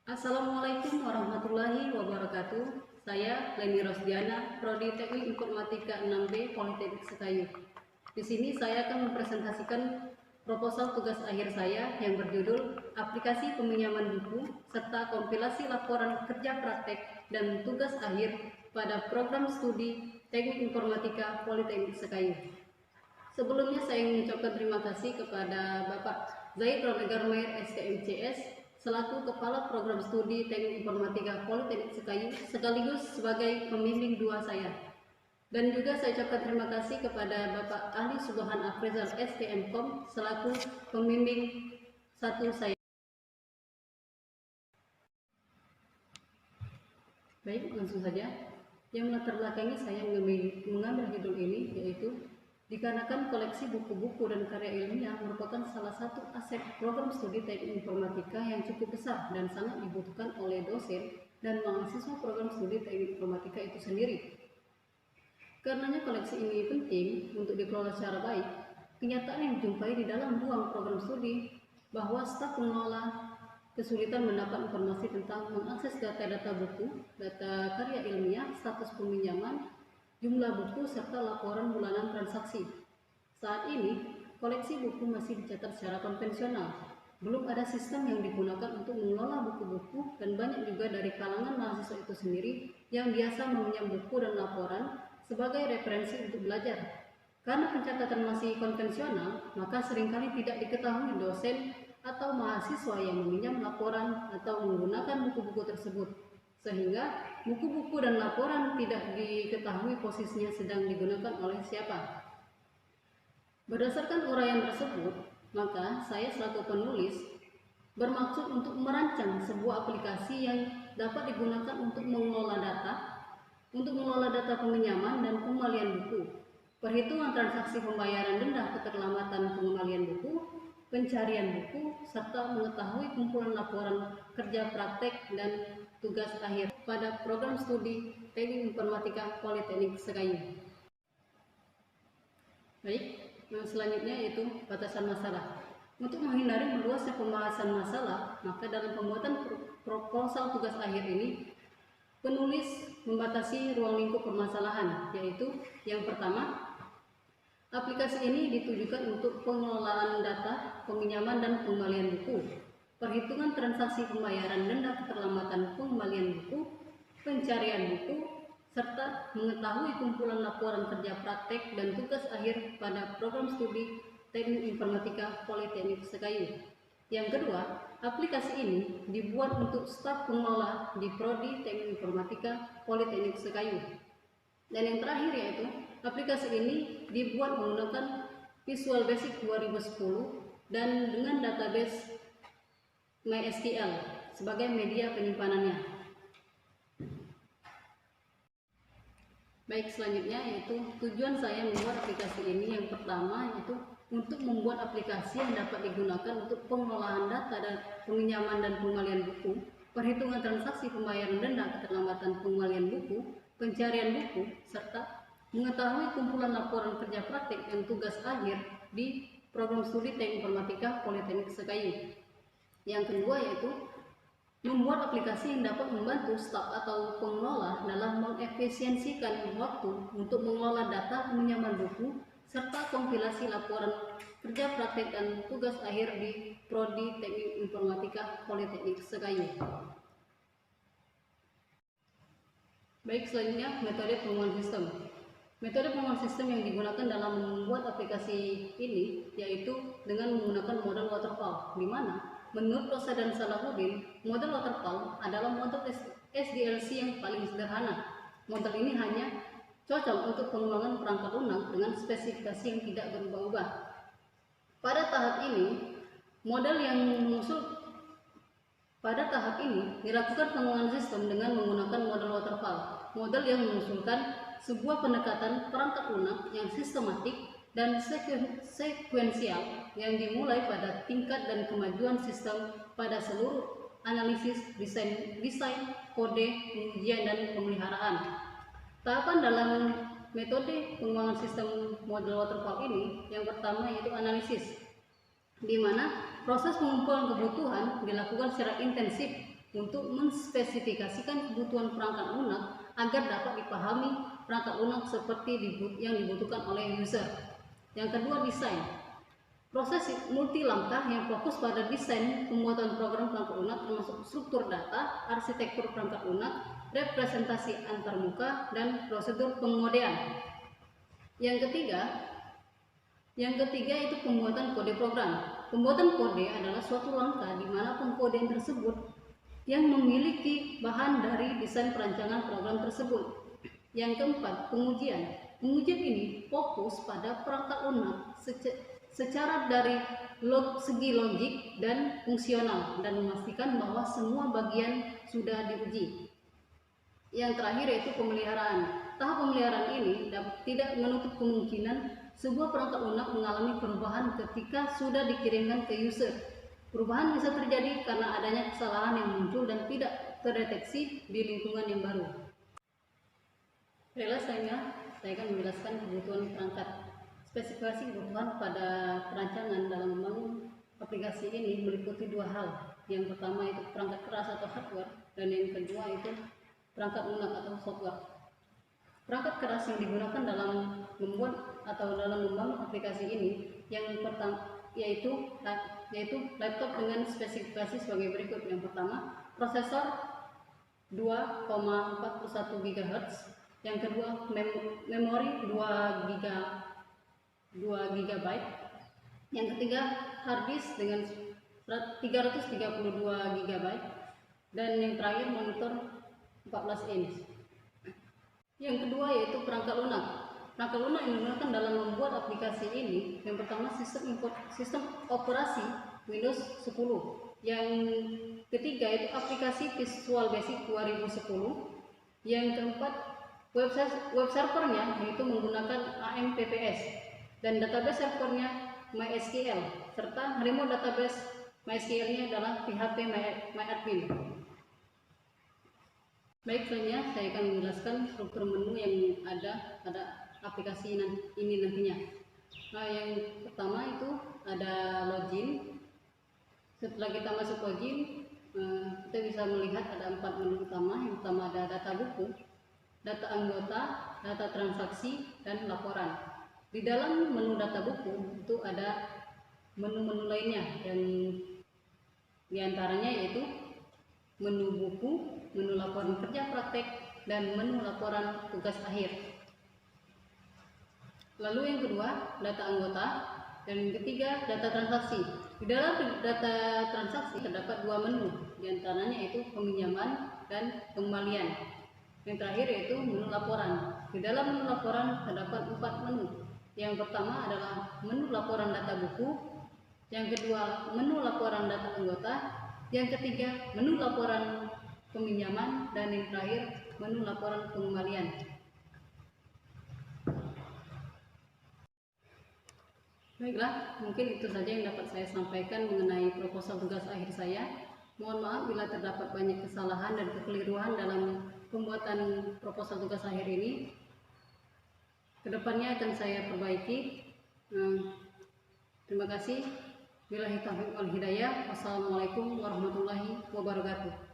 Assalamualaikum warahmatullahi wabarakatuh. Saya Leni Rosdiana, Prodi Teknik Informatika 6B Politeknik Sekayu. Di sini saya akan mempresentasikan proposal tugas akhir saya yang berjudul Aplikasi Peminjaman Buku serta kompilasi laporan kerja praktek dan tugas akhir pada program studi Teknik Informatika Politeknik Sekayu. Sebelumnya saya ingin mengucapkan terima kasih kepada Bapak Zaid Ronegarmair STMCS selaku Kepala Program Studi Teknik Informatika Politeknik Sekayu sekaligus sebagai pembimbing 2 saya. Dan juga saya ucapkan terima kasih kepada Bapak Ahli Subhan Afrizal STMkom selaku pembimbing 1 saya. Baik, langsung saja. Yang melatar belakangi saya mengambil judul ini yaitu dikarenakan koleksi buku-buku dan karya ilmiah merupakan salah satu aset program studi teknik informatika yang cukup besar dan sangat dibutuhkan oleh dosen dan mahasiswa program studi teknik informatika itu sendiri. Karenanya koleksi ini penting untuk dikelola secara baik. Kenyataan yang dijumpai di dalam ruang program studi bahwa staf pengelola kesulitan mendapat informasi tentang mengakses data-data buku, data karya ilmiah, status peminjaman, jumlah buku, serta laporan bulanan transaksi. Saat ini, koleksi buku masih dicatat secara konvensional. Belum ada sistem yang digunakan untuk mengelola buku-buku dan banyak juga dari kalangan mahasiswa itu sendiri yang biasa meminjam buku dan laporan sebagai referensi untuk belajar. Karena pencatatan masih konvensional, maka seringkali tidak diketahui dosen atau mahasiswa yang meminjam laporan atau menggunakan buku-buku tersebut. Sehingga buku-buku dan laporan tidak diketahui posisinya sedang digunakan oleh siapa. Berdasarkan uraian tersebut, maka saya selaku penulis bermaksud untuk merancang sebuah aplikasi yang dapat digunakan untuk mengelola data peminjaman dan pengembalian buku, perhitungan transaksi pembayaran denda keterlambatan pengembalian buku, pencarian buku, serta mengetahui kumpulan laporan kerja praktek dan tugas akhir pada program studi Teknik Informatika Politeknik Sekayu. Baik, yang selanjutnya yaitu batasan masalah. Untuk menghindari meluasnya pembahasan masalah, maka dalam pembuatan proposal tugas akhir ini, penulis membatasi ruang lingkup permasalahan, yaitu yang pertama, aplikasi ini ditujukan untuk pengelolaan data, peminjaman dan pengembalian buku, perhitungan transaksi pembayaran denda keterlambatan pengembalian buku, pencarian buku, serta mengetahui kumpulan laporan kerja praktek dan tugas akhir pada program studi Teknik Informatika Politeknik Sekayu. Yang kedua, aplikasi ini dibuat untuk staf pengelola di Prodi Teknik Informatika Politeknik Sekayu. Dan yang terakhir yaitu, aplikasi ini dibuat menggunakan Visual Basic 2010 dan dengan database MySQL sebagai media penyimpanannya. Baik, selanjutnya yaitu tujuan saya membuat aplikasi ini. Yang pertama yaitu untuk membuat aplikasi yang dapat digunakan untuk pengelolaan data dan peminjaman dan pengembalian buku, perhitungan transaksi pembayaran denda keterlambatan pengembalian buku, pencarian buku, serta mengetahui kumpulan laporan kerja praktik dan tugas akhir di program studi Teknik Informatika Politeknik Sekayu. Yang kedua yaitu membuat aplikasi yang dapat membantu staf atau pengelola dalam mengefisiensikan waktu untuk mengelola data peminjaman buku serta kompilasi laporan kerja praktek dan tugas akhir di Prodi Teknik Informatika Politeknik Sekayu. Baik, selanjutnya metode pengembangan sistem. Metode pengembangan sistem yang digunakan dalam membuat aplikasi ini yaitu dengan menggunakan model waterfall, di mana menurut Rosa dan Salahuddin, model waterfall adalah model SDLC yang paling sederhana. Model ini hanya cocok untuk pengembangan perangkat lunak dengan spesifikasi yang tidak berubah-ubah. Pada tahap ini, dilakukan pengembangan sistem dengan menggunakan model waterfall, model yang mengusulkan sebuah pendekatan perangkat lunak yang sistematik dan sekuensial yang dimulai pada tingkat dan kemajuan sistem pada seluruh analisis, desain, kode, pengujian, dan pemeliharaan. Tahapan dalam metode pengembangan sistem model waterfall ini yang pertama yaitu analisis, di mana proses pengumpulan kebutuhan dilakukan secara intensif untuk menspesifikasikan kebutuhan perangkat lunak agar dapat dipahami perangkat lunak seperti yang dibutuhkan oleh user. Yang kedua, desain. Proses multi langkah yang fokus pada desain pembuatan program perangkat lunak termasuk struktur data, arsitektur perangkat lunak, representasi antarmuka, dan prosedur pengodean. Yang ketiga itu pembuatan kode program. Pembuatan kode adalah suatu langkah di mana pengkodean tersebut yang memiliki bahan dari desain perancangan program tersebut. Yang keempat, pengujian. Pengujian ini fokus pada perangkat lunak secara dari segi logik dan fungsional dan memastikan bahwa semua bagian sudah diuji. Yang terakhir yaitu pemeliharaan. Tahap pemeliharaan ini tidak menutup kemungkinan sebuah perangkat lunak mengalami perubahan ketika sudah dikirimkan ke user. Perubahan bisa terjadi karena adanya kesalahan yang muncul dan tidak terdeteksi di lingkungan yang baru. Baiklah, saya akan menjelaskan kebutuhan perangkat. Spesifikasi kebutuhan pada perancangan dalam membangun aplikasi ini meliputi dua hal. Yang pertama itu perangkat keras atau hardware, dan yang kedua itu perangkat lunak atau software. Perangkat keras yang digunakan dalam membuat atau dalam membangun aplikasi ini yang pertama yaitu laptop dengan spesifikasi sebagai berikut. Yang pertama, prosesor 2,41 GHz. Yang kedua, memori 2 GB. Yang ketiga, hard disk dengan 332 GB. Dan yang terakhir, monitor 14 inch. Yang kedua yaitu perangkat lunak. Perangkat lunak yang digunakan dalam membuat aplikasi ini, yang pertama sistem operasi Windows 10. Yang ketiga itu aplikasi Visual Basic 2010. Yang keempat, web servernya yaitu menggunakan AMPPS, dan database servernya MySQL, serta remote database MySQL-nya adalah PHP MyAdmin. Baik, selanjutnya saya akan menjelaskan struktur menu yang ada pada aplikasi ini nantinya. Nah, yang pertama itu ada login. Setelah kita masuk login, kita bisa melihat ada 4 menu utama. Yang pertama ada data buku, data anggota, data transaksi, dan laporan. Di dalam menu data buku itu ada menu-menu lainnya, dan diantaranya yaitu menu buku, menu laporan kerja praktek, dan menu laporan tugas akhir. Lalu yang kedua, data anggota, dan yang ketiga, data transaksi. Di dalam data transaksi terdapat 2 menu, diantaranya yaitu peminjaman dan pengembalian. Yang terakhir yaitu menu laporan. Di dalam menu laporan terdapat 4 menu. Yang pertama adalah menu laporan data buku, yang kedua menu laporan data anggota, yang ketiga menu laporan peminjaman, dan yang terakhir menu laporan pengembalian. Baiklah, mungkin itu saja yang dapat saya sampaikan mengenai proposal tugas akhir saya. Mohon maaf bila terdapat banyak kesalahan dan kekeliruan dalam pembuatan proposal tugas akhir ini. Kedepannya akan saya perbaiki. Terima kasih. Billahi taufiq wal hidayah. Wassalamualaikum warahmatullahi wabarakatuh.